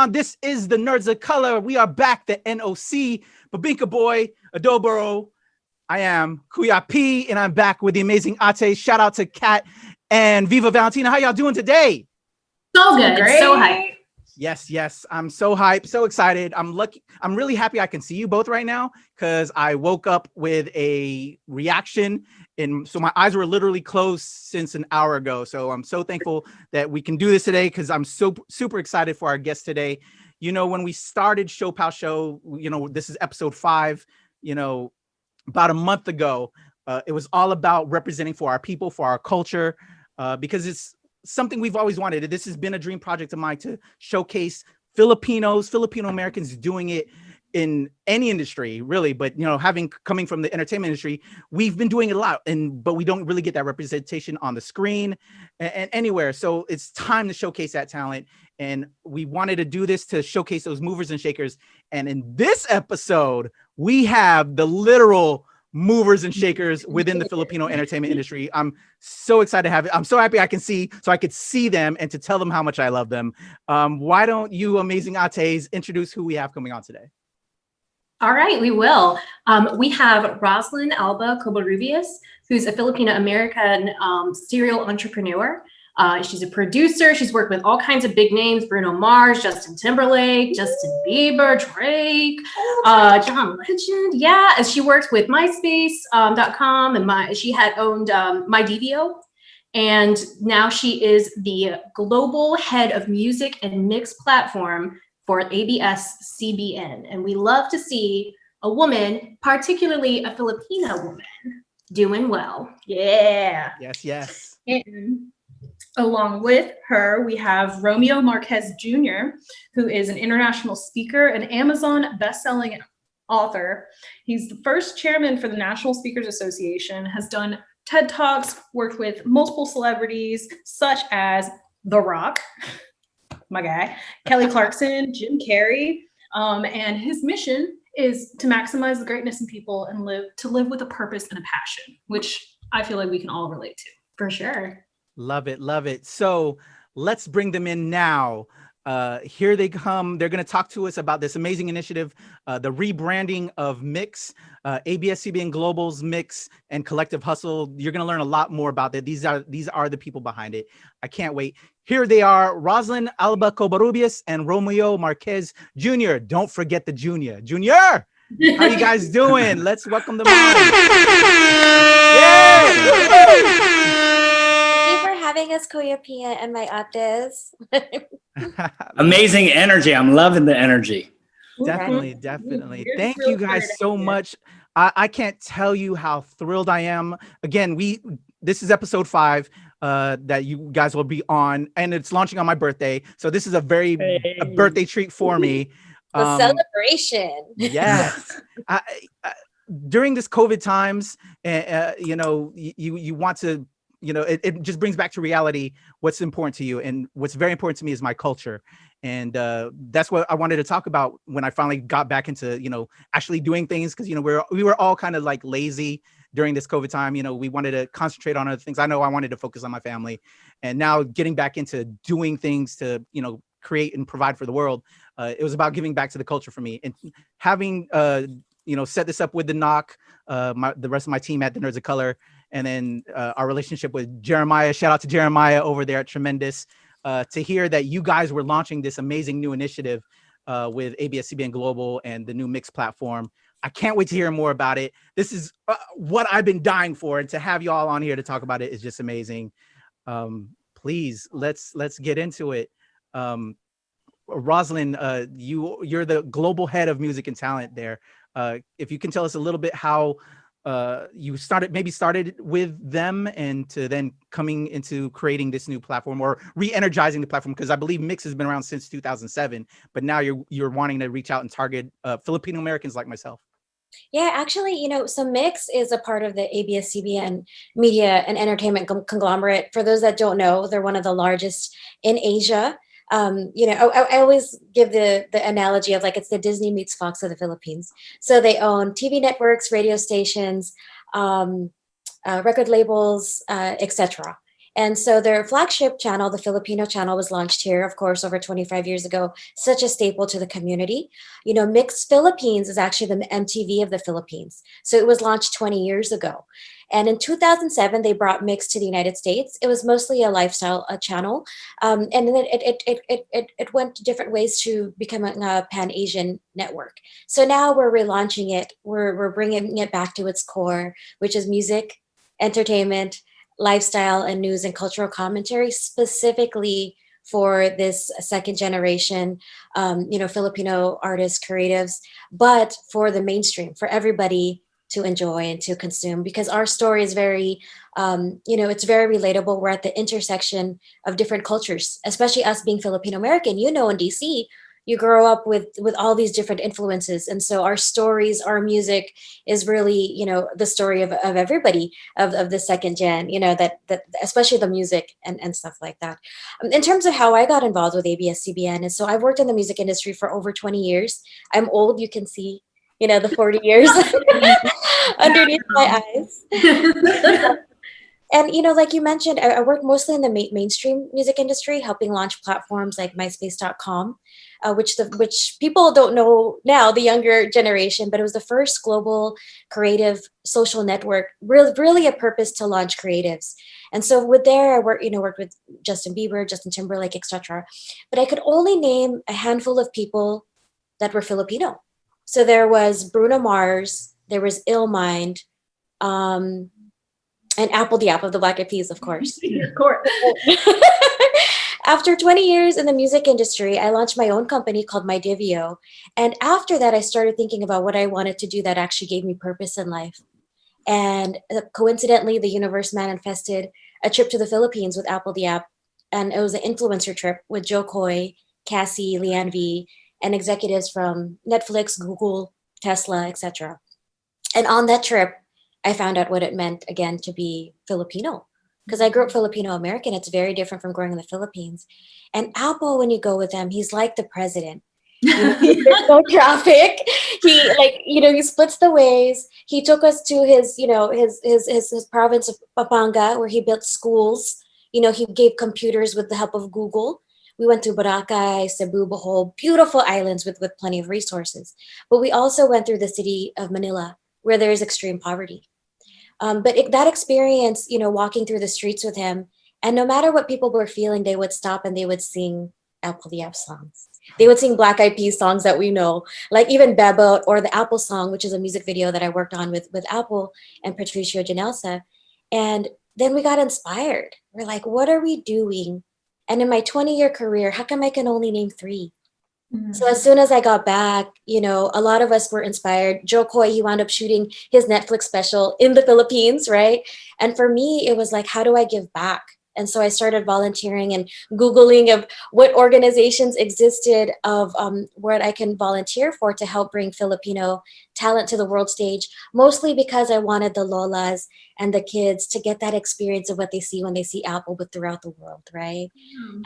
on? This is the Nerds of Color. We are back, the NOC, Babinka Boy, Adoboro. I am Kuya P, and I'm back with the amazing Ate. Shout out to Kat and Viva Valentina. How y'all doing today? So good. Great. So hyped. Yes. I'm so hyped, so excited. I'm really happy I can see you both right now because I woke up with a reaction. And so my eyes were literally closed since an hour ago. So I'm so thankful that we can do this today because I'm so super excited for our guest today. You know, when we started ShoPowSho, you know, this is episode 5, you know, about a month ago, it was all about representing for our people, for our culture, because it's something we've always wanted. This has been a dream project of mine to showcase Filipino Americans doing it in any industry, really. But, you know, coming from the entertainment industry, we've been doing it a lot, but we don't really get that representation on the screen and anywhere. So it's time to showcase that talent. And we wanted to do this to showcase those movers and shakers. And in this episode, we have the literal movers and shakers within the Filipino entertainment industry. I'm so excited to have it. I'm so happy I could see them and to tell them how much I love them. Why don't you amazing Ates introduce who we have coming on today? All right, we will. We have Roslynn Alba Cobarrubias, who's a Filipino American serial entrepreneur. She's a producer. She's worked with all kinds of big names: Bruno Mars, Justin Timberlake, Justin Bieber, Drake, John Legend. Yeah, and she worked with MySpace.com and she had owned MyDVO. And now she is the global head of music and mix platform for ABS-CBN. And we love to see a woman, particularly a Filipino woman, doing well. Yeah. Yes. And along with her, we have Romeo Marquez Jr., who is an international speaker, an Amazon best-selling author. He's the first chairman for the National Speakers Association, has done TED Talks, worked with multiple celebrities such as The Rock, my guy, Kelly Clarkson, Jim Carrey, and his mission is to maximize the greatness in people and live with a purpose and a passion, which I feel like we can all relate to. For sure. Love it. So let's bring them in now. Here they come. They're going to talk to us about this amazing initiative, the rebranding of Mix, ABS-CBN Global's Mix, and Kollective Hustle. You're going to learn a lot more about that. These are the people behind it. I can't wait. Here they are, Roslynn Alba Cobarrubias and Romeo Marquez Jr. Don't forget the Junior. How you guys doing? Let's welcome them on. Thank you for having us, Kuya Pia and my Ates. Amazing energy. I'm loving the energy. Definitely. Thank you guys so much. I can't tell you how thrilled I am. Again, this is episode 5 that you guys will be on, and it's launching on my birthday. So this is a birthday treat for me. A celebration. Yes. During this COVID times, you know, you want to, you know, it just brings back to reality what's important to you. And what's very important to me is my culture. And that's what I wanted to talk about when I finally got back into, you know, actually doing things. Because, you know, we were all kind of like lazy during this COVID time. You know, we wanted to concentrate on other things. I know I wanted to focus on my family. And now getting back into doing things to, you know, create and provide for the world. It was about giving back to the culture for me. And having, you know, set this up with the Knock, the rest of my team at the Nerds of Color, and then our relationship with Jeremiah. Shout out to Jeremiah over there at Tremendous. To hear that you guys were launching this amazing new initiative with ABS-CBN Global and the new Mix platform. I can't wait to hear more about it. This is what I've been dying for, and to have you all on here to talk about it is just amazing. Please, let's get into it. Roslynn, you're the global head of music and talent there. If you can tell us a little bit how you started with them and to then coming into creating this new platform or re-energizing the platform, because I believe Mix has been around since 2007, but now you're wanting to reach out and target Filipino Americans like myself. Yeah, actually, you know, so Mix is a part of the ABS-CBN media and entertainment conglomerate. For those that don't know, they're one of the largest in Asia. You know, I always give the analogy of like it's the Disney meets Fox of the Philippines. So they own TV networks, radio stations, record labels, etc. And so their flagship channel, the Filipino channel, was launched here, of course, over 25 years ago, such a staple to the community. You know, Mix Philippines is actually the MTV of the Philippines. So it was launched 20 years ago. And in 2007, they brought Mix to the United States. It was mostly a lifestyle channel. And then it went different ways to becoming a Pan-Asian network. So now we're relaunching it. We're bringing it back to its core, which is music, entertainment, lifestyle, and news and cultural commentary, specifically for this second generation, Filipino artists, creatives, but for the mainstream, for everybody to enjoy and to consume, because our story is very, it's very relatable. We're at the intersection of different cultures, especially us being Filipino American. You know, in DC, you grow up with all these different influences, and so our stories, our music is really, the story of everybody of the second gen. That especially the music and stuff like that. In terms of how I got involved with ABS-CBN, and so I've worked in the music industry for over 20 years. I'm old, you can see, the 40 years underneath my eyes. And, like you mentioned, I work mostly in the mainstream music industry, helping launch platforms like MySpace.com, which people don't know now, the younger generation, but it was the first global creative social network, really a purpose to launch creatives. And so with there, I worked with Justin Bieber, Justin Timberlake, etc. But I could only name a handful of people that were Filipino. So there was Bruno Mars, there was Illmind, and Apple Diap of the Black Eyed Peas, of course. Of course. After 20 years in the music industry, I launched my own company called My Divio. And after that, I started thinking about what I wanted to do that actually gave me purpose in life. And coincidentally, the universe manifested a trip to the Philippines with Apple Diap. And it was an influencer trip with Joe Coy, Cassie, Leanne V, and executives from Netflix, Google, Tesla, etc. And on that trip, I found out what it meant, again, to be Filipino. Because I grew up Filipino American. It's very different from growing in the Philippines. And Apple, when you go with him, he's like the president. There's no traffic. He splits the ways. He took us to his province of Pampanga, where he built schools. He gave computers with the help of Google. We went to Boracay, Cebu, Bohol, beautiful islands with plenty of resources. But we also went through the city of Manila, where there is extreme poverty. But that experience, walking through the streets with him, and no matter what people were feeling, they would stop and they would sing Apple Diap songs. They would sing Black Eyed Peas songs that we know, like even Bebo or the Apple song, which is a music video that I worked on with Apple and Patricio Janelsa. And then we got inspired. We're like, what are we doing? And in my 20-year career, how come I can only name 3? So as soon as I got back, a lot of us were inspired. Joe Coy, he wound up shooting his Netflix special in the Philippines, right? And for me, it was like, how do I give back? And so I started volunteering and Googling of what organizations existed of what I can volunteer for to help bring Filipino talent to the world stage, mostly because I wanted the lolas and the kids to get that experience of what they see when they see Apple, but throughout the world, right?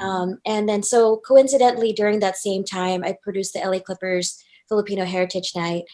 And then so coincidentally, during that same time, I produced the LA Clippers Filipino Heritage Night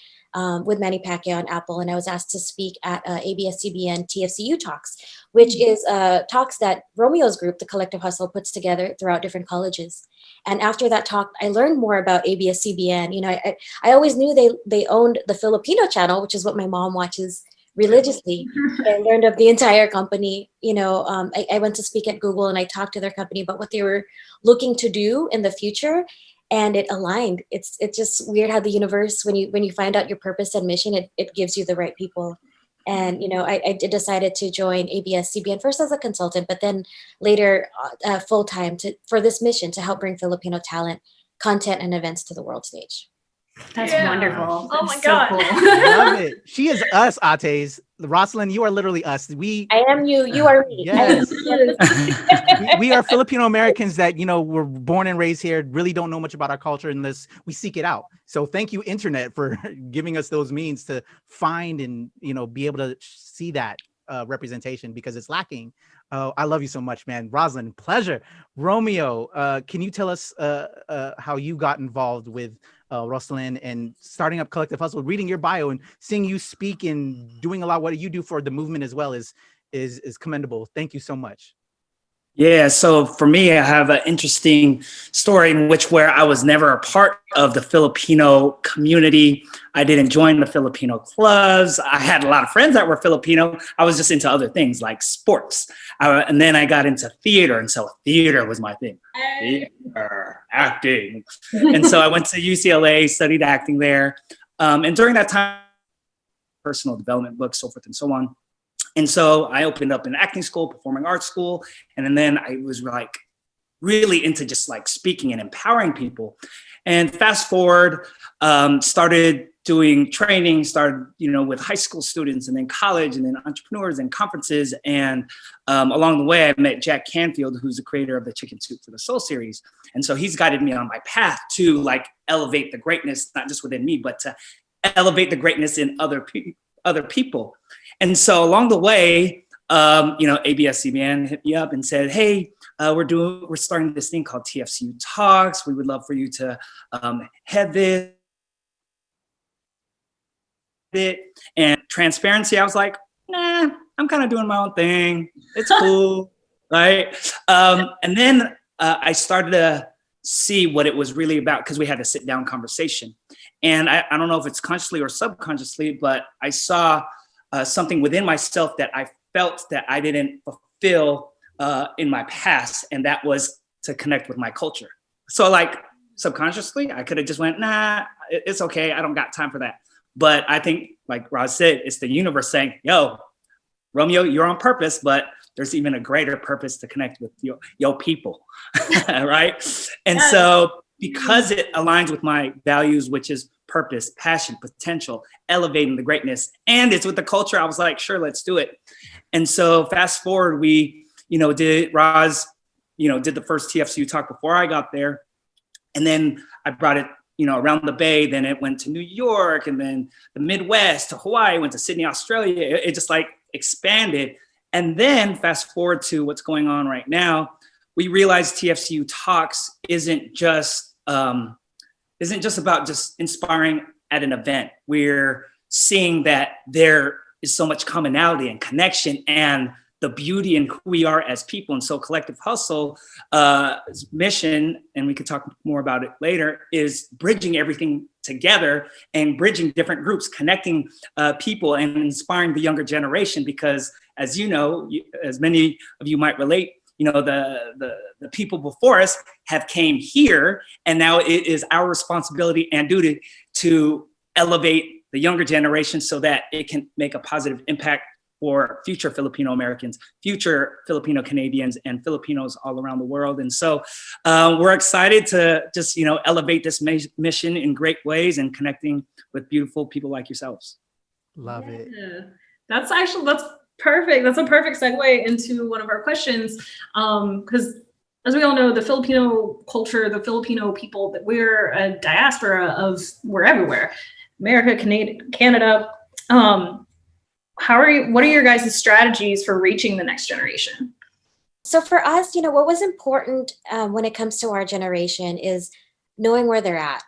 with Manny Pacquiao and Apple, and I was asked to speak at ABS-CBN TFCU Talks, which is talks that Romeo's group, the Collective Hustle, puts together throughout different colleges. And after that talk, I learned more about ABS-CBN. I always knew they owned the Filipino channel, which is what my mom watches religiously. I learned of the entire company. I went to speak at Google and I talked to their company about what they were looking to do in the future. And it aligned. It's just weird how the universe, when you find out your purpose and mission, it gives you the right people. And I decided to join ABS-CBN first as a consultant, but then later full time for this mission to help bring Filipino talent, content, and events to the world stage. That's wonderful. Oh my That's God. so cool. I love it. She is us, Ates. Roslynn, you are literally us. I am you. You are me. Yes. we are Filipino Americans that, were born and raised here, really don't know much about our culture unless we seek it out. So thank you, Internet, for giving us those means to find and, be able to see that representation, because it's lacking. I love you so much, man. Roslynn, pleasure. Romeo, can you tell us how you got involved with Roslynn and starting up Collective Hustle? Reading your bio and seeing you speak and doing a lot what you do for the movement as well is commendable. Thank you so much. Yeah, so for me, I have an interesting story in which where I was never a part of the Filipino community. I didn't join the Filipino clubs. I had a lot of friends that were Filipino. I was just into other things like sports. And then I got into theater, and so theater was my thing. Theater, acting. And so I went to UCLA, studied acting there. And during that time, personal development books, so forth and so on. And so I opened up an acting school, performing arts school. And then I was like really into just like speaking and empowering people. And fast forward, started doing training, started, with high school students and then college and then entrepreneurs and conferences. And along the way, I met Jack Canfield, who's the creator of the Chicken Soup for the Soul series. And so he's guided me on my path to like elevate the greatness, not just within me, but to elevate the greatness in other people. And so along the way, ABS-CBN hit me up and said, hey, we're starting this thing called TFCU Talks. We would love for you to head this. And transparency, I was like, nah, I'm kind of doing my own thing. It's cool, right? And then I started to see what it was really about because we had a sit down conversation. And I don't know if it's consciously or subconsciously, but I saw something within myself that I felt that I didn't fulfill in my past. And that was to connect with my culture. So like subconsciously, I could have just went, nah, it's okay. I don't got time for that. But I think like Roz said, it's the universe saying, yo, Romeo, you're on purpose, but there's even a greater purpose to connect with your people, right? And so because it aligns with my values, which is purpose, passion, potential, elevating the greatness, and it's with the culture, I was like, sure, let's do it. And so fast forward, we, Roz, did the first TFCU talk before I got there. And then I brought it, around the Bay, then it went to New York, and then the Midwest to Hawaii, went to Sydney, Australia. It just like expanded. And then fast forward to what's going on right now, we realized TFCU Talks isn't just about just inspiring at an event. We're seeing that there is so much commonality and connection and the beauty in who we are as people. And so Kollective Hustle mission, and we could talk more about it later, is bridging everything together and bridging different groups, connecting people and inspiring the younger generation. Because as you know, as many of you might relate, the people before us have came here, and now it is our responsibility and duty to elevate the younger generation so that it can make a positive impact for future Filipino Americans, future Filipino Canadians, and Filipinos all around the world. And so we're excited to just, elevate this mission in great ways and connecting with beautiful people like yourselves. Love it. That's perfect. That's a perfect segue into one of our questions. Because as we all know, the Filipino culture, the Filipino people, that we're a diaspora of, we're everywhere. America, Canada. What are your guys' strategies for reaching the next generation? So for us, what was important when it comes to our generation is knowing where they're at.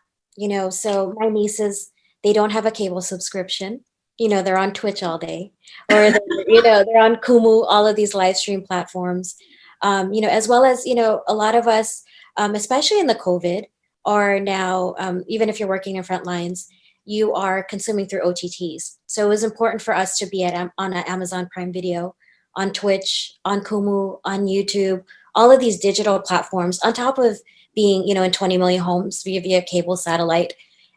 So my nieces, they don't have a cable subscription. They're on Twitch all day, or they're on Kumu, all of these live stream platforms. As well as, a lot of us, especially in the COVID, are now, even if you're working in front lines, you are consuming through OTTs. So it was important for us to be on Amazon Prime Video, on Twitch, on Kumu, on YouTube, all of these digital platforms, on top of being, in 20 million homes via cable, satellite,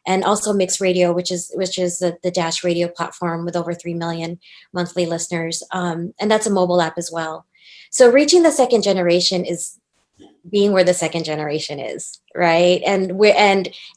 and also Mixed Radio, which is the Dash Radio platform with over 3 million monthly listeners. And that's a mobile app as well. So reaching the second generation is being where the second generation is, right? And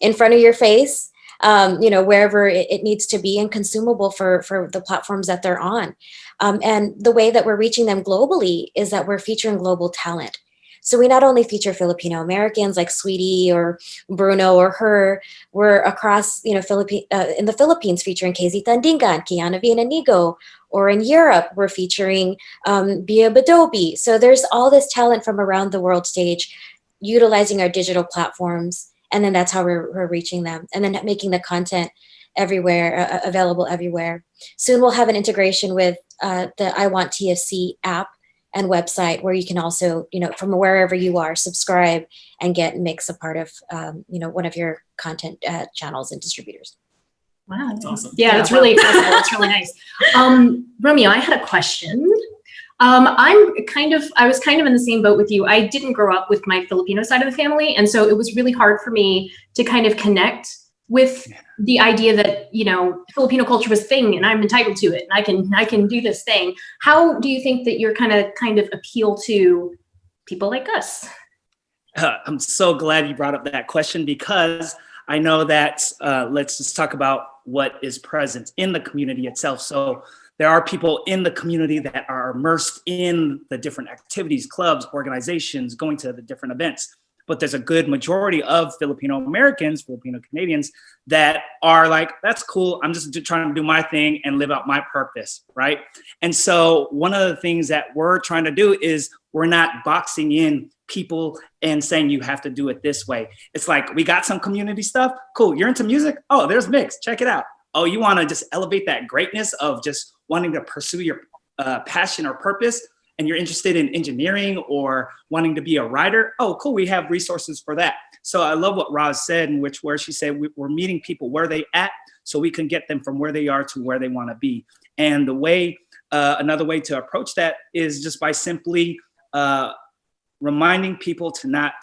in front of your face, wherever it needs to be and consumable for the platforms that they're on. And the way that we're reaching them globally is that we're featuring global talent. So we not only feature Filipino Americans like Sweetie or Bruno or her, we're across, in the Philippines featuring KZ Tandingan, Kiana Viananigo, or in Europe, we're featuring Bia Badobi. So there's all this talent from around the world stage, utilizing our digital platforms. And then that's how we're reaching them, and then making the content everywhere, available everywhere. Soon we'll have an integration with the I Want TFC app and website, where you can also, from wherever you are, subscribe and get Mix a part of, one of your content channels and distributors. Wow, That's awesome. Yeah, that's really accessible. It's really nice. Romeo, I had a question. I was kind of in the same boat with you. I didn't grow up with my Filipino side of the family. And so it was really hard for me to kind of connect with the idea that, Filipino culture was a thing and I'm entitled to it and I can do this thing. How do you think that you're kind of appeal to people like us? I'm so glad you brought up that question, because I know that let's just talk about what is present in the community itself. So there are people in the community that are immersed in the different activities, clubs, organizations, going to the different events. But there's a good majority of Filipino Americans, Filipino Canadians, that are like, that's cool. I'm just trying to do my thing and live out my purpose, right? And so one of the things that we're trying to do is we're not boxing in people and saying you have to do it this way. It's like, we got some community stuff. Cool. You're into music? Oh, there's Mix. Check it out. Oh, you want to just elevate that greatness of just wanting to pursue your passion or purpose, and you're interested in engineering or wanting to be a writer? Oh, cool. We have resources for that. So I love what Roz said, where she said we're meeting people where they at, so we can get them from where they are to where they want to be. And the way, another way to approach that is just by simply reminding people to not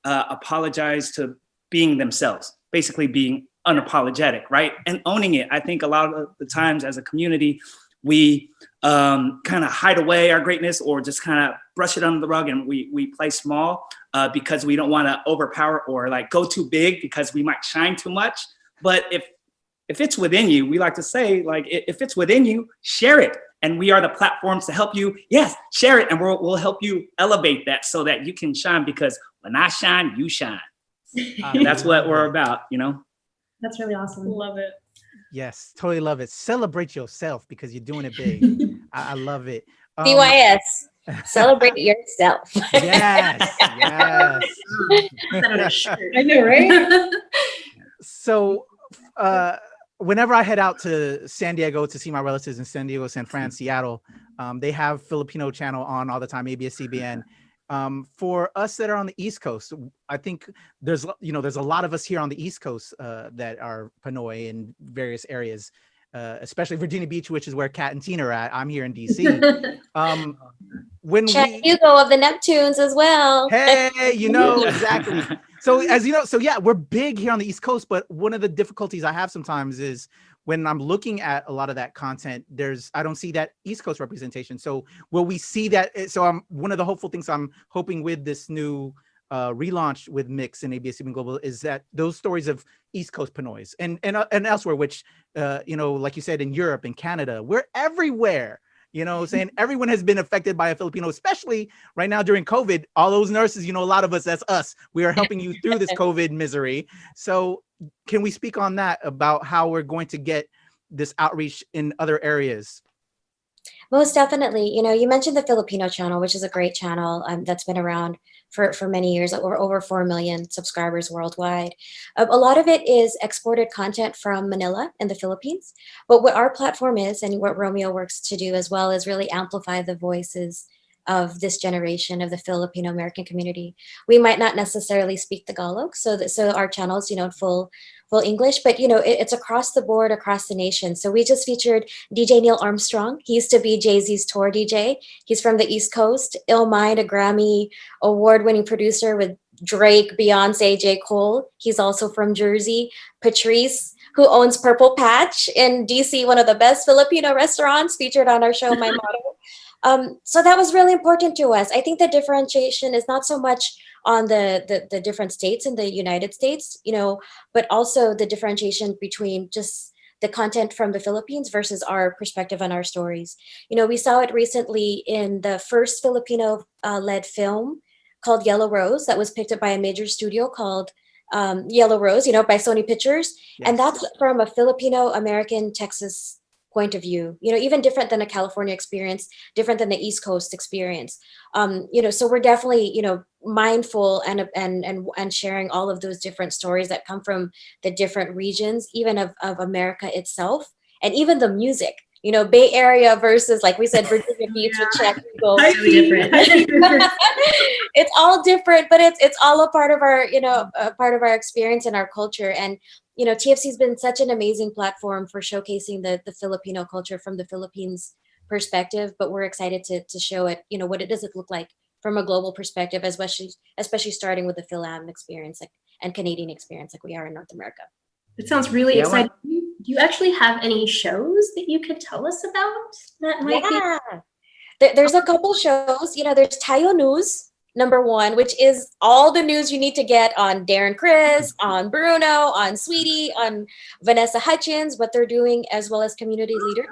apologize to being themselves, basically being unapologetic, right? And owning it. I think a lot of the times as a community, we kind of hide away our greatness or just kind of brush it under the rug, and we play small because we don't want to overpower or like go too big because we might shine too much. But if it's within you, we like to say, like, if it's within you, share it. And we are the platforms to help you. Yes, share it, and we'll help you elevate that so that you can shine, because when I shine, you shine. That's what we're about, That's really awesome. Love it. Yes, totally love it. Celebrate yourself because you're doing it big. I love it. CYS, celebrate yourself. Yes, yes. I know, right? So whenever I head out to San Diego to see my relatives in San Diego, San Fran, Seattle, they have Filipino channel on all the time, ABS-CBN. For us that are on the East Coast, I think there's a lot of us here on the East Coast that are Pinoy in various areas, especially Virginia Beach, which is where Kat and Tina are at. I'm here in DC. When Hugo of the Neptunes as well. Hey, exactly. So as you know, we're big here on the East Coast, but one of the difficulties I have sometimes is when I'm looking at a lot of that content, I don't see that East Coast representation. So will we see that? So one of the hopeful things I'm hoping with this new relaunch with Mix and ABS-CBN Global is that those stories of East Coast Pinoys and elsewhere, which, like you said, in Europe and Canada, we're everywhere. Saying everyone has been affected by a Filipino, especially right now during COVID. All those nurses, a lot of us, that's us. We are helping you through this COVID misery. So can we speak on that, about how we're going to get this outreach in other areas? Most definitely. You mentioned the Filipino channel, which is a great channel that's been around for many years, over 4 million subscribers worldwide. A lot of it is exported content from Manila in the Philippines. But what our platform is, and what Romeo works to do as well, is really amplify the voices of this generation of the Filipino American community. We might not necessarily speak Tagalog, so our channels, full English, but it's across the board, across the nation. So we just featured DJ Neil Armstrong. He used to be Jay-Z's tour DJ. He's from the East Coast. Illmind, a Grammy award-winning producer with Drake, Beyonce, J. Cole. He's also from Jersey. Patrice, who owns Purple Patch in DC, one of the best Filipino restaurants, featured on our show, My Motto. So that was really important to us. I think the differentiation is not so much on the different states in the United States, but also the differentiation between just the content from the Philippines versus our perspective on our stories. We saw it recently in the first Filipino led film called Yellow Rose that was picked up by a major studio called Yellow Rose, by Sony Pictures. Yes. And that's from a Filipino American Texas point of view, even different than a California experience, different than the East Coast experience. So we're definitely, mindful and sharing all of those different stories that come from the different regions, even of America itself, and even the music. Bay Area versus, like we said, Virginia Beach, which Totally different. it's all different, but it's all a part of our, a part of our experience and our culture. And, TFC has been such an amazing platform for showcasing the Filipino culture from the Philippines perspective, but we're excited to show it, what it does it look like from a global perspective, especially starting with the Phil-Am experience and Canadian experience like we are in North America. It sounds really exciting. Do you actually have any shows that you could tell us about that might be? There's a couple shows. There's Tayo News, #1, which is all the news you need to get on Darren Criss, on Bruno, on Sweetie, on Vanessa Hutchins, what they're doing, as well as community leaders.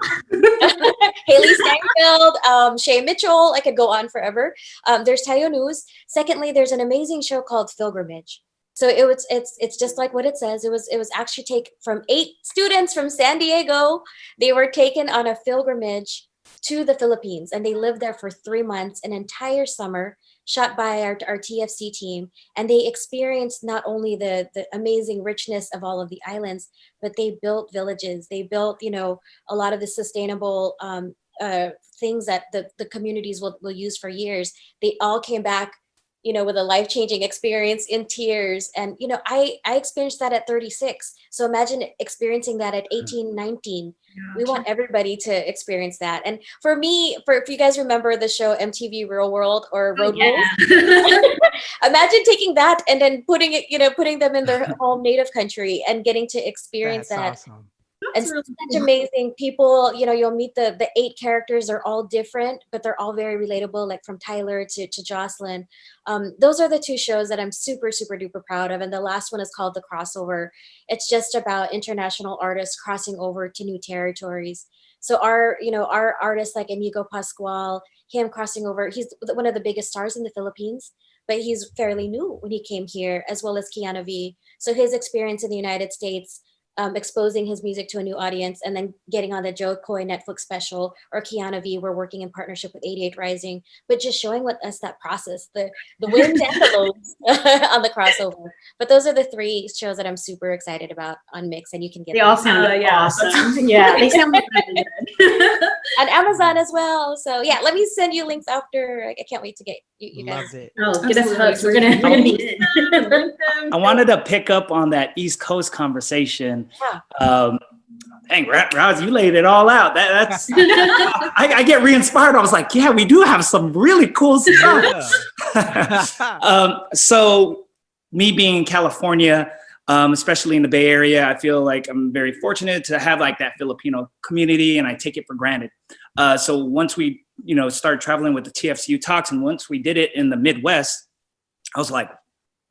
Haley Steinfeld, Shay Mitchell. I could go on forever. There's Tayo News. Secondly, there's an amazing show called Pilgrimage. So it's just like what it says. It was actually taken from 8 students from San Diego. They were taken on a pilgrimage to the Philippines, and they lived there for 3 months, an entire summer, shot by our TFC team. And they experienced not only the amazing richness of all of the islands, but they built villages. They built, a lot of the sustainable things that the communities will use for years. They all came back, with a life-changing experience, in tears. And, I experienced that at 36. So imagine experiencing that at 18, 19. We want everybody to experience that. And for me, if you guys remember the show MTV Real World or Road Rules, imagine taking that and then putting them in their home native country and getting to experience that. Awesome. And such amazing people, you'll meet the 8 characters. They're all different, but they're all very relatable, like from Tyler to Jocelyn. Those are the 2 shows that I'm super, super duper proud of. And the last one is called The Crossover. It's just about international artists crossing over to new territories. So our artists like Amigo Pascual, him crossing over, he's one of the biggest stars in the Philippines, but he's fairly new when he came here, as well as Kiana V. So his experience in the United States, exposing his music to a new audience, and then getting on the Joe Coy Netflix special, or Kiana V, we're working in partnership with 88 Rising, but just showing us that process, the wins and the lows on the crossover. But those are the 3 shows that I'm super excited about on Mix, and you can get they all sound awesome. Yeah, they sound really good. On Amazon as well. So yeah, let me send you links after. I can't wait to get you guys. Love it. Oh, get us hooks. We're gonna be in. I wanted to pick up on that East Coast conversation. Dang, Roz, you laid it all out. That's I get re-inspired. I was like, yeah, we do have some really cool stuff. So me being in California, especially in the Bay Area, I feel like I'm very fortunate to have like that Filipino community, and I take it for granted. So once we, started traveling with the TFCU talks, and once we did it in the Midwest, I was like,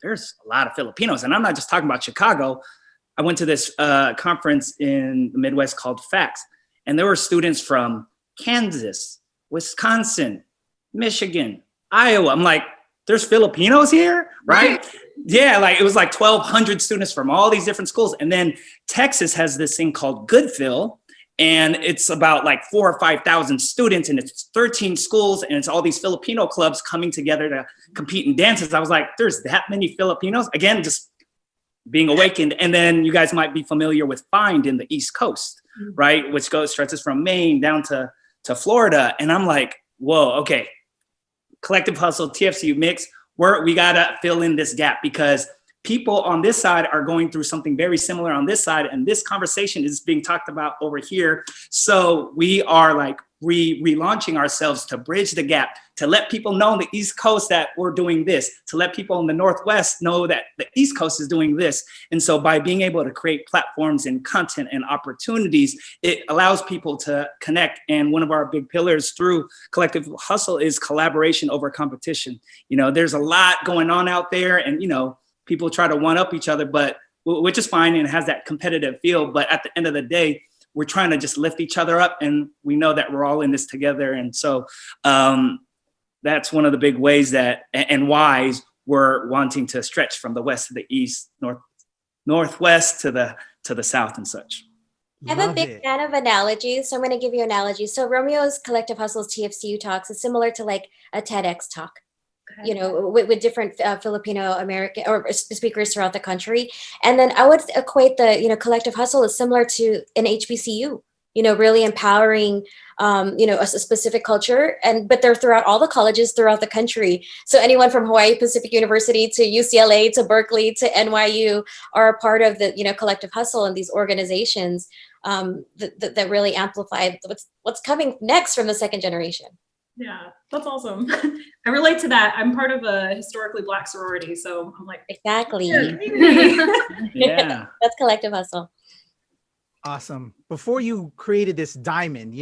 there's a lot of Filipinos. And I'm not just talking about Chicago. I went to this conference in the Midwest called FACTS, and there were students from Kansas, Wisconsin, Michigan, Iowa. I'm like, there's Filipinos here, right? Yeah, like it was like 1,200 students from all these different schools. And then Texas has this thing called Goodfill, and it's about like 4,000 or 5,000 students, and it's 13 schools, and it's all these Filipino clubs coming together to compete in dances. I was like, there's that many Filipinos? Again, just being awakened. And then you guys might be familiar with Find in the East Coast, right? Which stretches from Maine down to Florida. And I'm like, whoa, okay. Collective Hustle, TFCU Mix, we gotta fill in this gap, because people on this side are going through something very similar on this side, and this conversation is being talked about over here. So we are like relaunching ourselves to bridge the gap, to let people know on the East Coast that we're doing this, to let people in the Northwest know that the East Coast is doing this. And so by being able to create platforms and content and opportunities, it allows people to connect. And one of our big pillars through Collective Hustle is collaboration over competition. There's a lot going on out there, and, people try to one up each other, but which is fine and has that competitive feel. But at the end of the day, we're trying to just lift each other up, and we know that we're all in this together. And so that's one of the big ways that and whys we're wanting to stretch from the west to the east, northwest to the south and such. I'm a big fan of analogies, so I'm going to give you analogies. So Romeo's Collective Hustle's TFCU talks is similar to like a TEDx talk. With different Filipino American or speakers throughout the country. And then I would equate the, Collective Hustle is similar to an HBCU. really empowering, a specific culture, but they're throughout all the colleges throughout the country. So anyone from Hawaii Pacific University to UCLA to Berkeley to NYU are a part of the, Collective Hustle and these organizations that really amplify what's coming next from the second generation. Yeah, that's awesome. I relate to that. I'm part of a historically Black sorority, so I'm like, exactly. Yeah. That's Collective Hustle. Awesome. Before you created this diamond,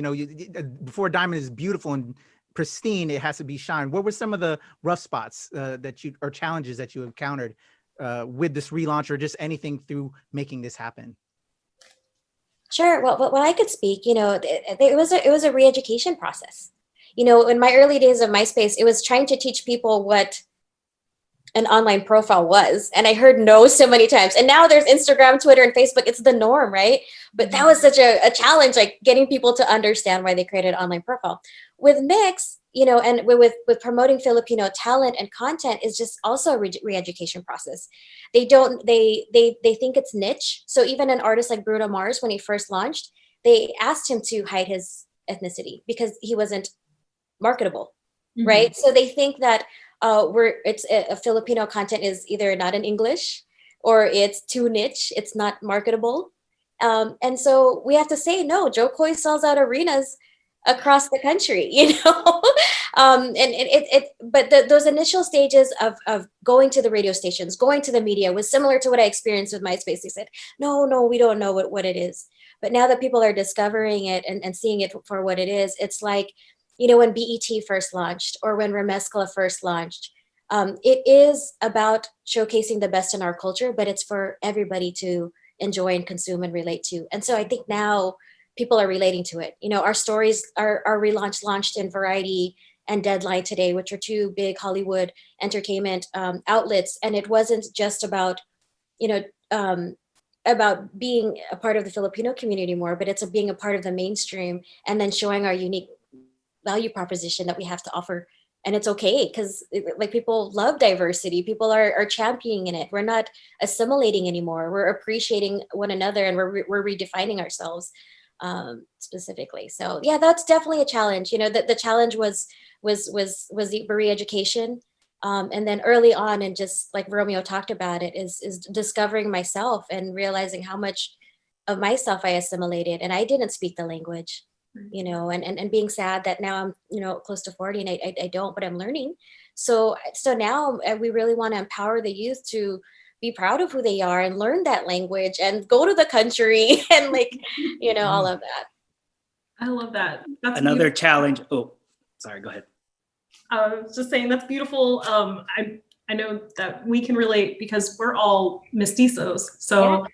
before a diamond is beautiful and pristine, it has to be shined. What were some of the rough spots or challenges that you encountered with this relaunch, or just anything through making this happen? Sure. Well, I could speak. It was a re-education process. In my early days of MySpace, it was trying to teach people what an online profile was. And I heard no so many times. And now there's Instagram, Twitter, and Facebook. It's the norm, right? But that was such a challenge, like getting people to understand why they created an online profile. With Mix, and with promoting Filipino talent and content is just also a re-education process. They think it's niche. So even an artist like Bruno Mars, when he first launched, they asked him to hide his ethnicity because he wasn't marketable, right? So they think that a Filipino content is either not in English or it's too niche, it's not marketable. And so we have to say, no, Joe Coy sells out arenas across the country, but those initial stages of going to the radio stations, going to the media was similar to what I experienced with MySpace. They said, no, we don't know what it is. But now that people are discovering it and seeing it for what it is, it's like, when BET first launched or when Remezcla first launched, it is about showcasing the best in our culture, but it's for everybody to enjoy and consume and relate to. And so I think now people are relating to it. Our stories are launched in Variety and Deadline today, which are two big Hollywood entertainment outlets. And it wasn't just about, about being a part of the Filipino community more, but it's being a part of the mainstream and then showing our unique value proposition that we have to offer. And it's okay because people love diversity. People are championing it. We're not assimilating anymore. We're appreciating one another and we're redefining ourselves specifically. So yeah, that's definitely a challenge. The challenge was the re-education. And then early on, and just like Romeo talked about it, is discovering myself and realizing how much of myself I assimilated and I didn't speak the language. And being sad that now I'm, close to 40 and I don't, but I'm learning. So now we really want to empower the youth to be proud of who they are and learn that language and go to the country and all of that. I love that. That's another beautiful. challenge. Oh, sorry, go ahead. I was just saying that's beautiful. I know that we can relate because we're all mestizos. So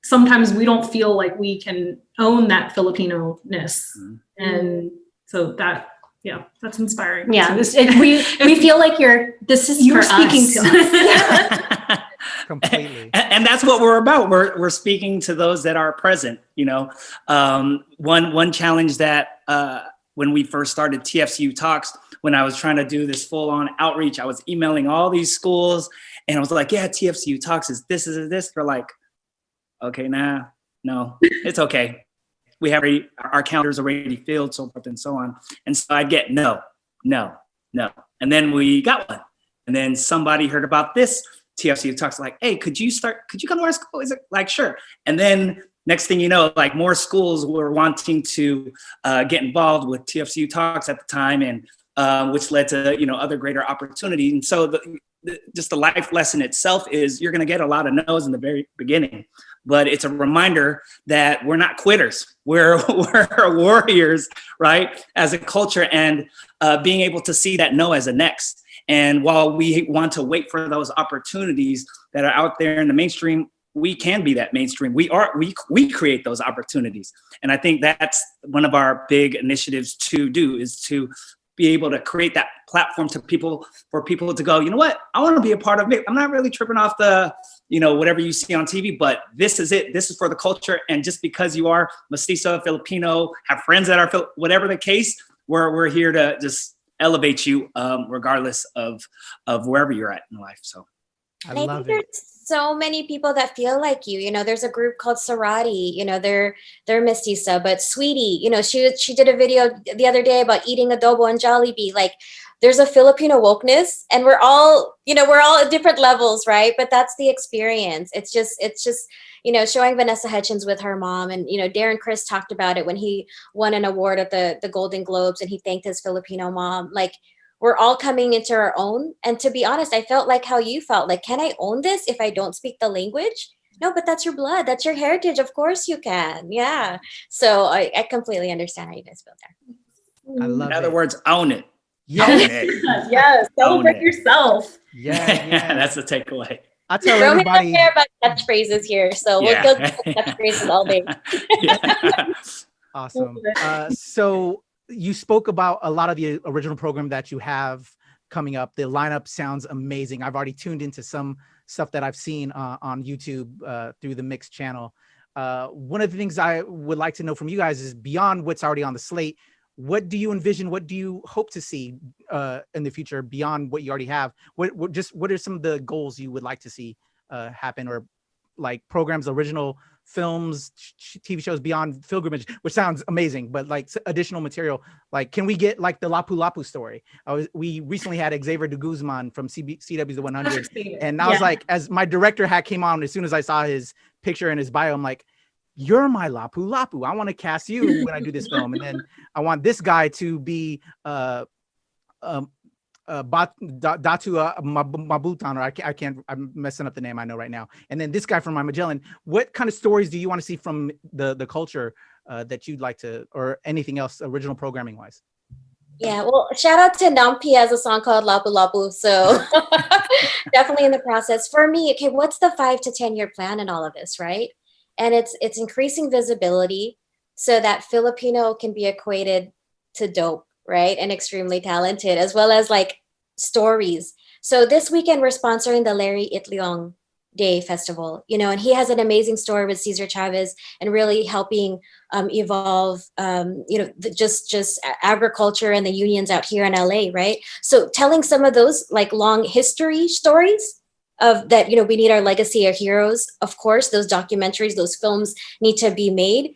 sometimes we don't feel like we can own that Filipino-ness. And so that's inspiring. Yeah, we feel like you're speaking to us. Completely. And that's what we're about. We're speaking to those that are present. One challenge that when we first started TFCU Talks, when I was trying to do this full-on outreach, I was emailing all these schools and I was like, yeah, TFCU Talks is this. They're like, okay, no, it's okay. We have our calendars already filled, so forth and so on. And so I'd get no. And then we got one. And then somebody heard about this TFCU Talks, like, hey, could you come to our school? Is it like, sure. And then next thing you know, more schools were wanting to get involved with TFCU Talks at the time, and which led to, other greater opportunities. And so just the life lesson itself is you're going to get a lot of no's in the very beginning, but it's a reminder that we're not quitters. We're warriors, right? As a culture, and being able to see that no as a next. And while we want to wait for those opportunities that are out there in the mainstream, we can be that mainstream. We create those opportunities. And I think that's one of our big initiatives to do, is to be able to create that platform for people to go, you know what, I want to be a part of it. I'm not really tripping off the, whatever you see on TV, but this is it. This is for the culture. And just because you are mestizo, Filipino, have friends that are, whatever the case, we're here to just elevate you regardless of wherever you're at in life. So I love it. so many people that feel like you. You know, there's a group called Sorority. You know, they're mestiza, but Sweetie, you know, she did a video the other day about eating adobo and Jollibee. Like, there's a Filipino wokeness, and we're all, you know, we're all at different levels, right? But that's the experience. It's just, you know, showing Vanessa Hudgens with her mom, and you know, Darren Criss talked about it when he won an award at the Golden Globes, and he thanked his Filipino mom. Like, we're all coming into our own. And to be honest, I felt like how you felt. Like, can I own this if I don't speak the language? No, but that's your blood. That's your heritage. Of course you can. Yeah. So I completely understand how you guys feel there. I love In other it. words, own it. Yes. Own it. Yes, celebrate it. yourself. Yeah. That's the takeaway. I tell Romeo everybody. don't care about catchphrases here, so we'll go catchphrases all day. Yeah. Awesome. So you spoke about a lot of the original program that you have coming up. The lineup sounds amazing. I've already tuned into some stuff that I've seen on YouTube through the Mix channel. One of the things I would like to know from you guys is, beyond what's already on the slate, what do you envision? What do you hope to see in the future beyond what you already have? What are some of the goals you would like to see happen, or like programs, original films, TV shows beyond Pilgrimage, which sounds amazing, but like additional material? Like, can we get like the Lapu Lapu story? We recently had Xavier de Guzman from CW's The 100, and I was like, as my director hat came on, as soon as I saw his picture and his bio, I'm like, you're my Lapu Lapu. I want to cast you when I do this film. And then I want this guy to be Datu Mabutan, or I'm messing up the name, I know right now. And then this guy from my Magellan. What kind of stories do you want to see from the culture that you'd like to, or anything else original programming wise? Yeah, well, shout out to Nampi, has a song called Lapu Lapu. So definitely in the process. For me, okay, what's the 5 to 10 year plan in all of this, right? And it's increasing visibility so that Filipino can be equated to dope, right? And extremely talented, as well as like stories. So this weekend, we're sponsoring the Larry Itliong Day Festival, you know, and he has an amazing story with Cesar Chavez and really helping evolve, you know, just agriculture and the unions out here in LA, right? So telling some of those like long history stories of that, you know, we need our legacy, our heroes. Of course, those documentaries, those films need to be made.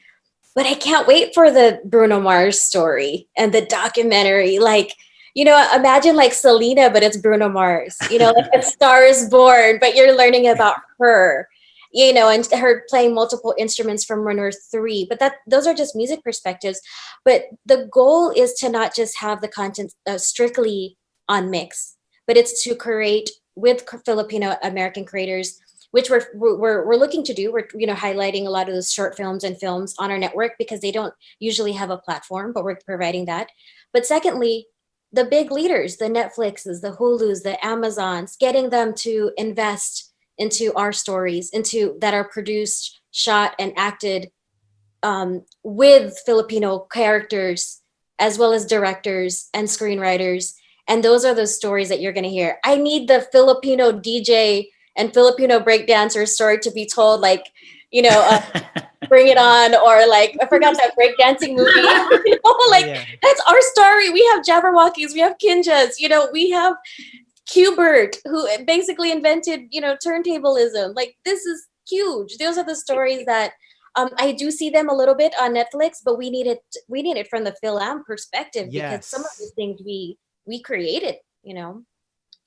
But I can't wait for the Bruno Mars story and the documentary. Like, you know, imagine like Selena, but it's Bruno Mars. You know, like A Star Is Born, but you're learning about her, you know, and her playing multiple instruments from Runner 3. But those are just music perspectives. But the goal is to not just have the content strictly on Mix, but it's to create with Filipino American creators, which we're looking to do. We're, you know, highlighting a lot of those short films and films on our network because they don't usually have a platform, but we're providing that. But secondly, the big leaders, the Netflixes, the Hulus, the Amazons, getting them to invest into our stories, into that are produced, shot, and acted with Filipino characters, as well as directors and screenwriters. And those are those stories that you're going to hear. I need the Filipino DJ and Filipino breakdancer story to be told, like, you know, Bring It On, or like, I forgot that breakdancing movie. You know, like, that's our story. We have Jabberwockies, we have Kinjas, you know, we have Qbert, who basically invented, you know, turntablism. Like, this is huge. Those are the stories that I do see them a little bit on Netflix, but we need it from the Film perspective, because some of these things we created, you know.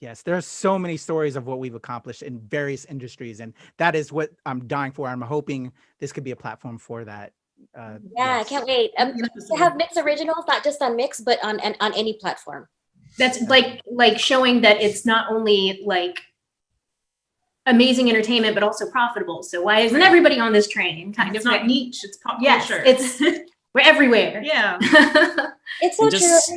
Yes, there are so many stories of what we've accomplished in various industries, and that is what I'm dying for. I'm hoping this could be a platform for that. I can't wait to have Mix originals, not just on Mix, but on any platform. That's like showing that it's not only like amazing entertainment, but also profitable. So why isn't everybody on this train? Kind It's of not niche, it's pop yes, culture. it's we're everywhere. Yeah. It's so true.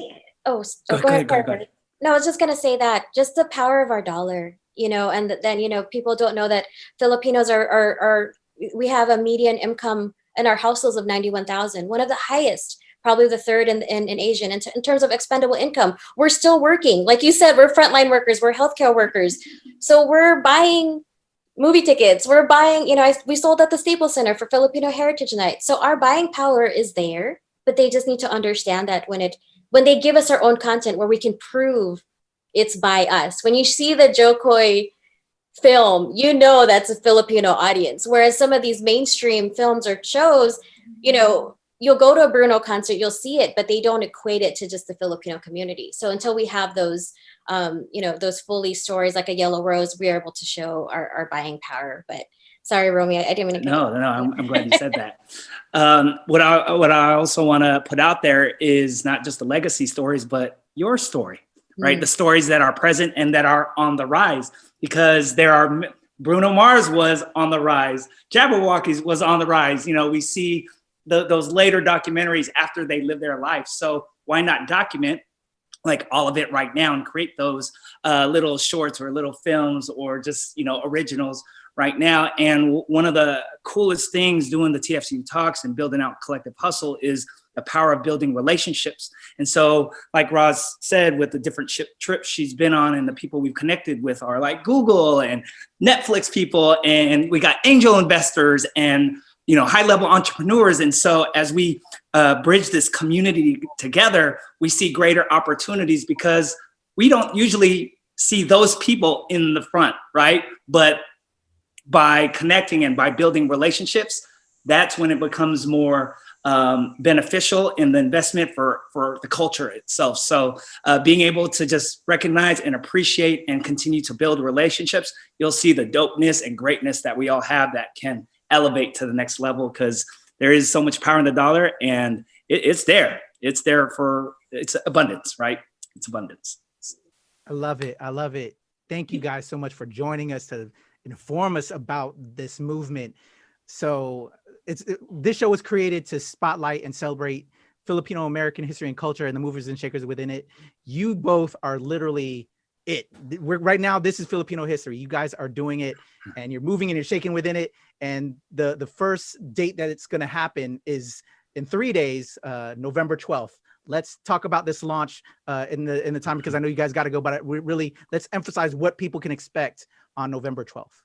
Go ahead. No, I was just gonna say that just the power of our dollar, you know, and then, you know, people don't know that Filipinos are we have a median income in our households of 91,000, one of the highest, probably the third in Asian. And in terms of expendable income, we're still working. Like you said, we're frontline workers, we're healthcare workers. So we're buying movie tickets, we're buying, you know, we sold at the Staples Center for Filipino Heritage Night. So our buying power is there, but they just need to understand that when they give us our own content where we can prove it's by us. When you see the Jokoy film, you know that's a Filipino audience. Whereas some of these mainstream films or shows, you know, you'll go to a Bruno concert, you'll see it, but they don't equate it to just the Filipino community. So until we have those, you know, those fully stories like a Yellow Rose, we are able to show our buying power. But sorry, Romeo, I didn't mean to. No, I'm glad you said that. What I also want to put out there is not just the legacy stories, but your story, right? The stories that are present and that are on the rise, because there are Bruno Mars was on the rise, Jabberwockies was on the rise. You know, we see those later documentaries after they live their life. So why not document like all of it right now and create those little shorts or little films or just, you know, originals right now. And one of the coolest things doing the TFC talks and building out Collective Hustle is the power of building relationships. And so, like Roz said, with the different trips she's been on and the people we've connected with are like Google and Netflix people, and we got angel investors and, you know, high-level entrepreneurs. And so as we bridge this community together, we see greater opportunities because we don't usually see those people in the front, right? But by connecting and by building relationships, that's when it becomes more beneficial in the investment for the culture itself. So being able to just recognize and appreciate and continue to build relationships, you'll see the dopeness and greatness that we all have that can elevate to the next level, because there is so much power in the dollar, and it's there. It's there for, it's abundance, right? It's abundance. I love it. I love it. Thank you guys so much for joining us to inform us about this movement. So this show was created to spotlight and celebrate Filipino American history and culture and the movers and shakers within it. You both are literally it. Right now, this is Filipino history. You guys are doing it, and you're moving and you're shaking within it. And the first date that it's going to happen is in 3 days, November 12th. Let's talk about this launch in the time, because I know you guys got to go, but let's emphasize what people can expect on November 12th.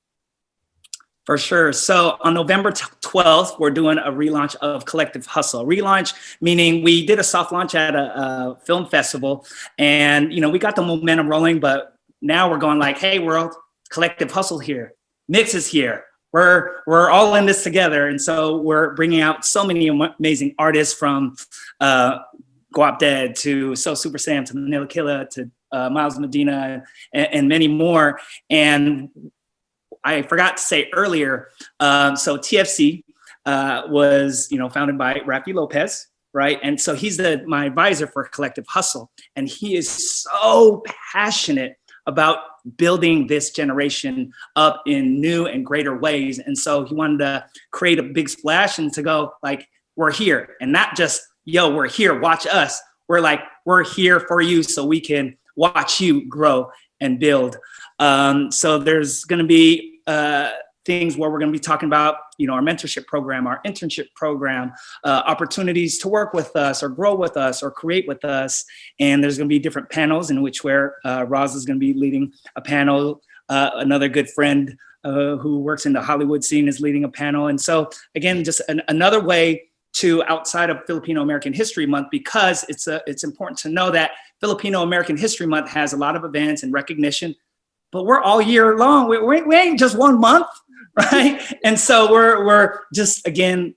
For sure. So on November 12th, we're doing a relaunch of Collective Hustle. Relaunch meaning we did a soft launch at a film festival, and you know, we got the momentum rolling, but now we're going like, hey, world, Collective Hustle here, Mix is here. We're all in this together, and so we're bringing out so many amazing artists, from Guap Dead to So Super Sam to Manila Killa to Miles Medina and many more. And I forgot to say earlier, so TFC was, you know, founded by Rafi Lopez, right? And so he's my advisor for Collective Hustle, and he is so passionate about building this generation up in new and greater ways. And so he wanted to create a big splash and to go like, we're here, and not just, yo, we're here, watch us. We're like, we're here for you so we can watch you grow and build. So there's going to be things where we're going to be talking about, you know, our mentorship program, our internship program, opportunities to work with us or grow with us or create with us. And there's going to be different panels in which where Roz is going to be leading a panel. Another good friend who works in the Hollywood scene is leading a panel. And so again, just another way to outside of Filipino American History Month, because it's important to know that Filipino American History Month has a lot of events and recognition, but we're all year long. We ain't just 1 month, right? And so we're just, again,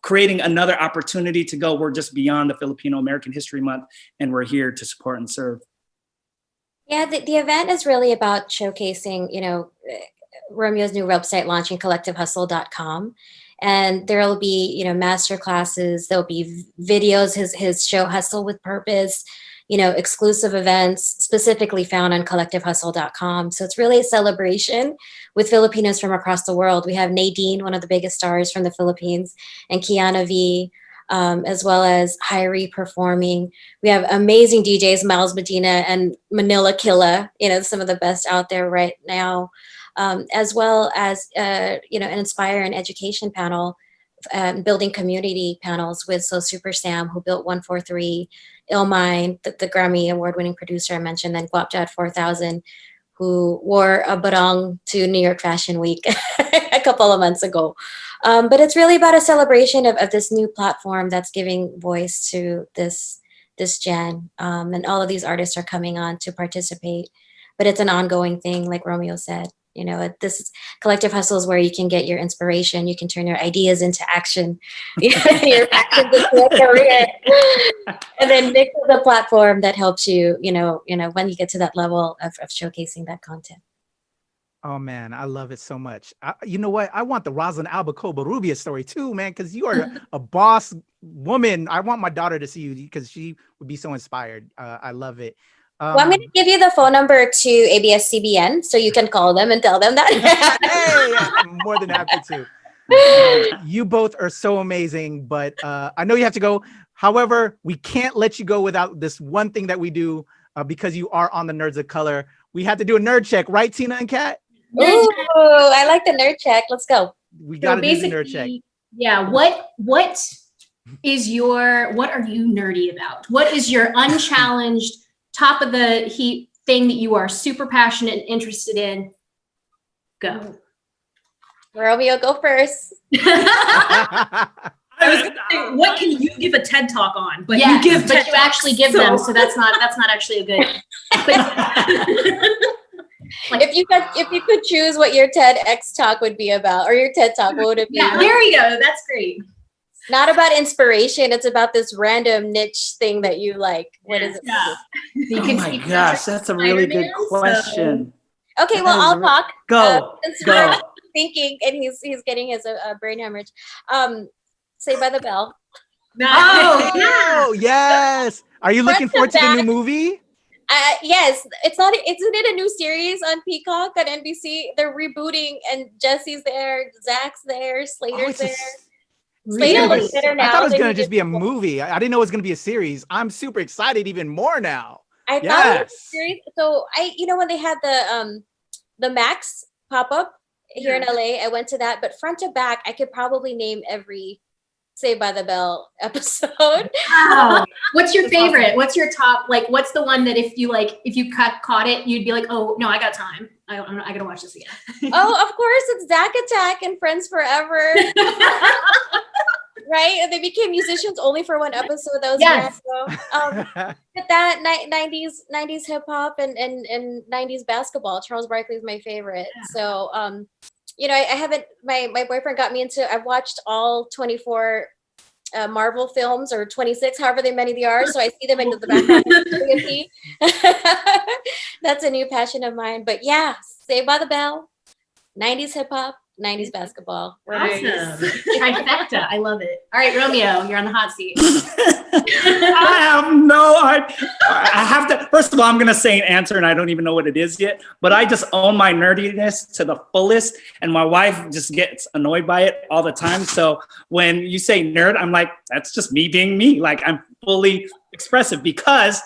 creating another opportunity to go, we're just beyond the Filipino American History Month, and we're here to support and serve. Yeah, the event is really about showcasing, you know, Romeo's new website launching, collectivehustle.com. And there'll be, you know, master classes, there'll be videos, his show Hustle with Purpose, you know, exclusive events specifically found on collectivehustle.com. So it's really a celebration with Filipinos from across the world. We have Nadine, one of the biggest stars from the Philippines, and Kiana V, as well as Hyrie performing. We have amazing DJs, Miles Medina and Manila Killa, you know, some of the best out there right now. As well as, you know, an Inspire and Education panel, building community panels with So Super Sam, who built 143, Illmind, the Grammy award-winning producer I mentioned, then Guapjad 4000, who wore a barong to New York Fashion Week a couple of months ago. But it's really about a celebration of this new platform that's giving voice to this gen. And all of these artists are coming on to participate, but it's an ongoing thing, like Romeo said. You know, this Collective Hustle is where you can get your inspiration. You can turn your ideas into action, your actions into a career, and then Mix is a platform that helps you, when you get to that level of showcasing that content. Oh man, I love it so much. You know what? I want the Roslynn Alba Cobarrubias story too, man, because you are a boss woman. I want my daughter to see you because she would be so inspired. I love it. Well, I'm going to give you the phone number to ABS-CBN so you can call them and tell them that. Hey, I'm more than happy to. You both are so amazing, but I know you have to go. However, we can't let you go without this one thing that we do because you are on the Nerds of Color. We have to do a nerd check, right, Tina and Kat? Ooh, I like the nerd check. Let's go. We got to do the nerd check. Yeah. What are you nerdy about? What is your unchallenged top of the heap thing that you are super passionate and interested in? Go. Romeo, go first. I was gonna say, what can you give a TED talk on? But yeah, you give, but you actually give them, so that's not actually a good. If you could choose what your TEDx talk would be about, or your TED talk, what would it be? Yeah, there you go. That's great. Not about inspiration. It's about this random niche thing that you like. What is it? Oh my gosh, that's a really good question. So, okay, well, I'll talk. Go. Thinking, and he's getting his brain hemorrhage. Saved by the Bell. Oh, yes. Are you looking forward to the new movie? Yes. Isn't it a new series on Peacock on NBC? They're rebooting, and Jesse's there, Zach's there, Slater's there. Really? I thought it was going to just be a movie. I didn't know it was going to be a series. I'm super excited even more now. I thought it was a series. So when they had the Max pop up here in LA, I went to that, but front to back, I could probably name every Saved by the Bell episode. Wow. What's your favorite? What's your top? Like, what's the one that if you caught it, you'd be like, oh no, I got time. I gotta watch this again. Oh, of course, it's Zack Attack and Friends Forever. Right? And they became musicians only for one episode. That was yes. But that 90s hip hop and 90s basketball. Charles Barkley is my favorite. Yeah. So I haven't, my boyfriend got me into, I've watched all 24 Marvel films, or 26, however many they are. So I see them in the background. That's a new passion of mine. But yeah, Saved by the Bell, 90s hip hop, 90s basketball. Awesome. Trifecta. I love it. All right, Romeo, you're on the hot seat. I have to, first of all, I'm going to say an answer and I don't even know what it is yet, but I just own my nerdiness to the fullest, and my wife just gets annoyed by it all the time. So when you say nerd, I'm like, that's just me being me. Like, I'm fully expressive because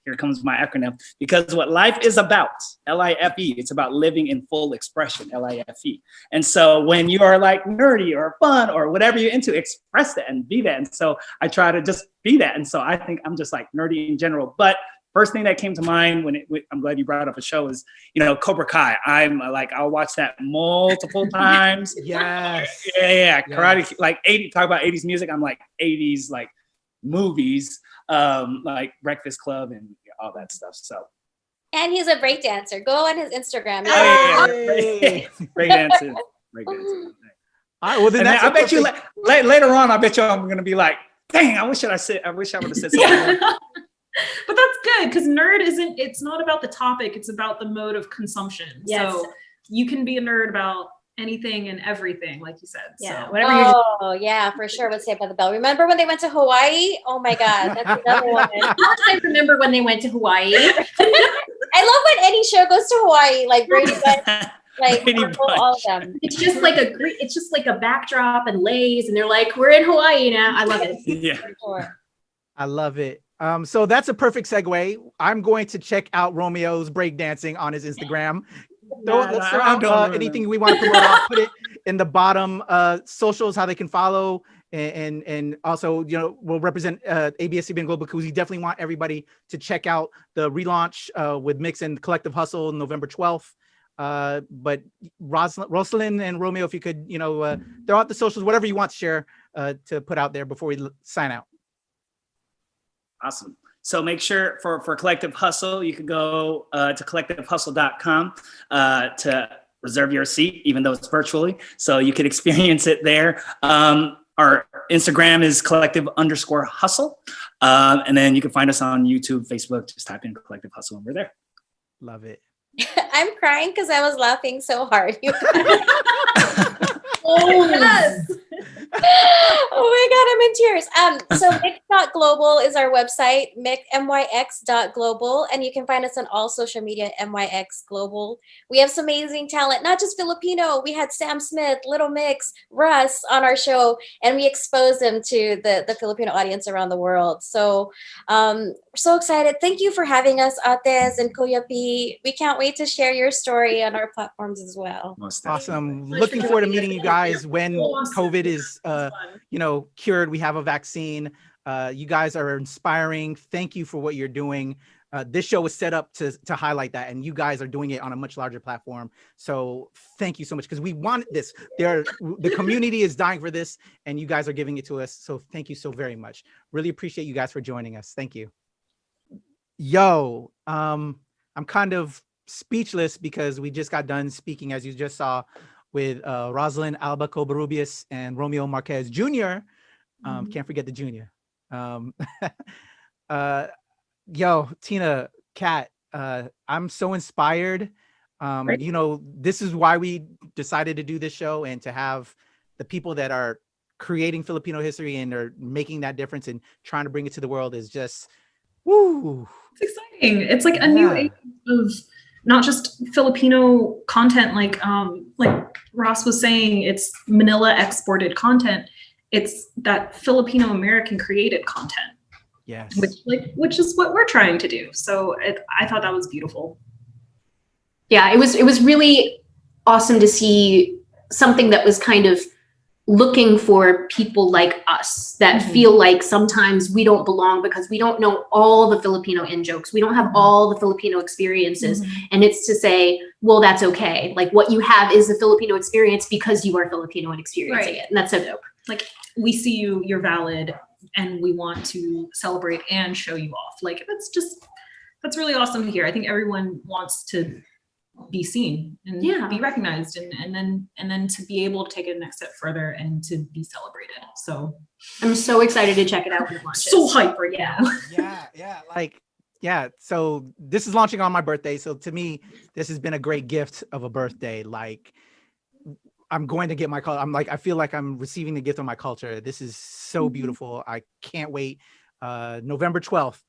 here comes my acronym, because what life is about, LIFE, it's about living in full expression, LIFE. And so when you are like nerdy or fun or whatever you're into, express that and be that. And so I try to just be that. And so I think I'm just like nerdy in general. But first thing that came to mind I'm glad you brought up a show is, Cobra Kai. I'm like, I'll watch that multiple times. Yes. Yeah. Karate, like talk about 80s music. I'm like 80s, like movies, like Breakfast Club and all that stuff. So, and he's a break dancer. Go on his Instagram. Break dancer. All right, well then I bet you later on, I bet you I'm gonna be like, dang, I wish I would have said something. But that's good, because nerd it's not about the topic, it's about the mode of consumption. Yes. So you can be a nerd about anything and everything, like you said. Yeah, so whatever. Yeah, for sure. With Saved by the Bell. Remember when they went to Hawaii? Oh my God, that's another one. I remember when they went to Hawaii. I love when any show goes to Hawaii, like Brady Bunch, like all of them. It's just like a backdrop and lays, and they're like, we're in Hawaii now. I love it. Yeah, I love it. So that's a perfect segue. I'm going to check out Romeo's breakdancing on his Instagram. Let's throw out anything we want to promote. I'll put it in the bottom socials, how they can follow, and also we'll represent ABS-CBN Global, because we definitely want everybody to check out the relaunch with Mix and Collective Hustle November 12th. But Roslynn and Romeo, if you could throw out the socials, whatever you want to share to put out there before we sign out. Awesome. So make sure for Collective Hustle, you can go to collectivehustle.com to reserve your seat, even though it's virtually, so you can experience it there. Our Instagram is collective_hustle. And then you can find us on YouTube, Facebook, just type in Collective Hustle and we're there. Love it. I'm crying because I was laughing so hard. Oh, yes. Oh my God, I'm in tears. So mix.global is our website, myx.global, and you can find us on all social media, MYX Global. We have some amazing talent, not just Filipino. We had Sam Smith, Little Mix, Russ on our show, and we exposed them to the Filipino audience around the world. So we're so excited. Thank you for having us, Ates and Kuya P. We can't wait to share your story on our platforms as well. Awesome. Looking forward to meeting you guys when COVID is cured. We have a vaccine. You guys are inspiring. Thank you for what you're doing. This show was set up to highlight that, and you guys are doing it on a much larger platform. So thank you so much, because we wanted this. The community is dying for this, and you guys are giving it to us. So thank you so very much. Really appreciate you guys for joining us. Thank you. Yo, I'm kind of speechless because we just got done speaking, as you just saw, with Roslynn Alba Cobarrubias and Romeo Marquez Jr. Can't forget the junior. Yo, Tina, Kat, I'm so inspired. This is why we decided to do this show, and to have the people that are creating Filipino history and are making that difference and trying to bring it to the world is just, woo. It's exciting. It's like a new age of not just Filipino content, like Ross was saying, it's Manila exported content. It's that Filipino American created content. Yes. Which is what we're trying to do. So I thought that was beautiful. Yeah, it was really awesome to see something that was kind of looking for people like us that feel like sometimes we don't belong because we don't know all the Filipino in-jokes. We don't have all the Filipino experiences. And it's to say, well, that's okay. Like, what you have is a Filipino experience because you are Filipino and experiencing it. And that's so dope. Like, we see you, you're valid, and we want to celebrate and show you off. Like, that's really awesome to hear. I think everyone wants to be seen and be recognized, and then to be able to take it a next step further and to be celebrated. So I'm so excited to check it out when it launches. So hype right now. So this is launching on my birthday. So to me, this has been a great gift of a birthday. Like, I'm going to get my culture. I feel like I'm receiving the gift of my culture. This is so beautiful. I can't wait. November 12th,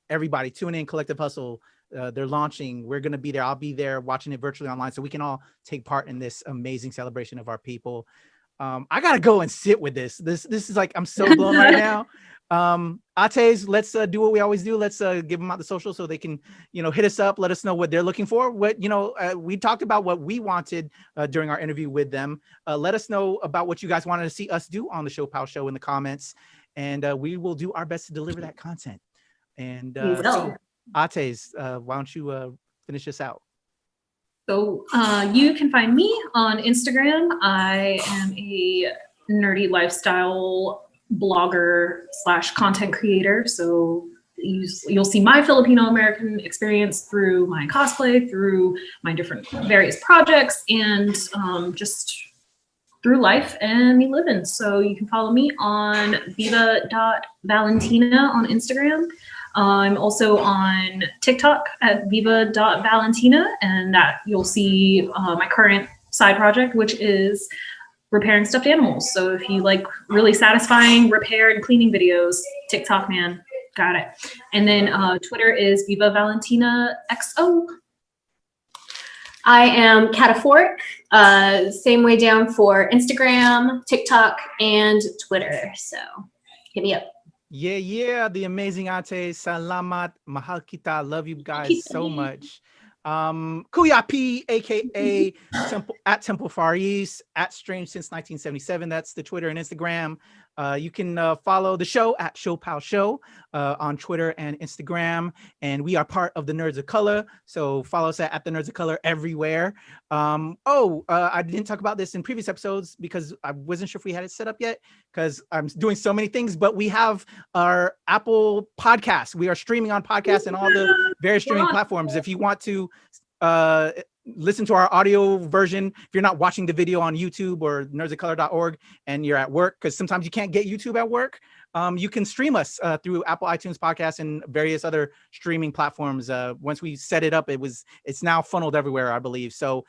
everybody tune in, Collective Hustle. They're launching. We're going to be there. I'll be there watching it virtually online so we can all take part in this amazing celebration of our people. I got to go and sit with this. This is like, I'm so blown right now. Ates, let's do what we always do. Let's give them out the social so they can, hit us up, let us know what they're looking for. We talked about what we wanted during our interview with them. Let us know about what you guys wanted to see us do on the ShoPowSho in the comments, and we will do our best to deliver that content. And Ates, why don't you finish this out? So you can find me on Instagram. I am a nerdy lifestyle blogger / content creator. So you'll see my Filipino American experience through my cosplay, through my different various projects, and just through life and me living. So you can follow me on viva.valentina on Instagram. I'm also on TikTok at viva.valentina, and that you'll see my current side project, which is repairing stuffed animals. So if you like really satisfying repair and cleaning videos, TikTok, man, got it. And then Twitter is Viva Valentina XO. I am Cataphoric, same way down for Instagram, TikTok, and Twitter. So hit me up. Yeah, the amazing Ate. Salamat, mahal kita. Love you guys so much. Kuya P, aka Temple Far East, at Strange Since 1977. That's the Twitter and Instagram. You can follow the show at ShoPowSho on Twitter and Instagram. And we are part of the Nerds of Color. So follow us at the Nerds of Color everywhere. I didn't talk about this in previous episodes because I wasn't sure if we had it set up yet because I'm doing so many things, but we have our Apple podcast. We are streaming on podcasts and all the various streaming platforms. If you want to listen to our audio version. If you're not watching the video on YouTube or nerdsofcolor.org and you're at work, because sometimes you can't get YouTube at work, you can stream us through Apple iTunes Podcasts and various other streaming platforms. Once we set it up, it's now funneled everywhere, I believe. So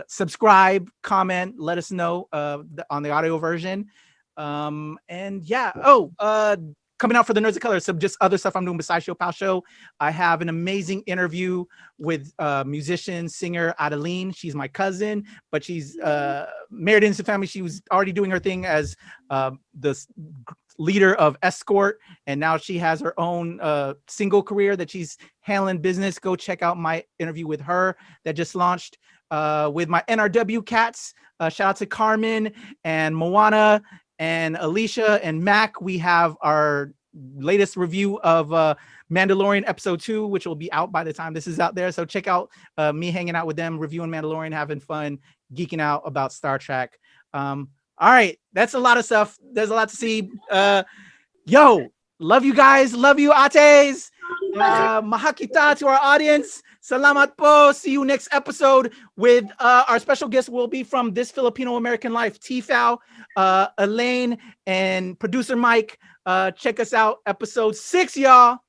subscribe, comment, let us know on the audio version. And yeah, coming out for the Nerds of Color, some just other stuff I'm doing besides ShoPowSho. I have an amazing interview with musician, singer Adeline. She's my cousin, but she's married into family. She was already doing her thing as the leader of Escort, and now she has her own single career that she's handling business. Go check out my interview with her that just launched. With my NRW cats, shout out to Carmen and Moana and Alicia and Mac. We have our latest review of Mandalorian episode 2, which will be out by the time this is out there. So check out me hanging out with them, reviewing Mandalorian, having fun, geeking out about Star Trek. All right, that's a lot of stuff. There's a lot to see. Yo, love you guys. Love you, Ates. Mahakita to our audience. Salamat po. See you next episode with our special guest will be from This Filipino American Life, Tifao, Elaine, and producer Mike. Check us out, episode 6, y'all.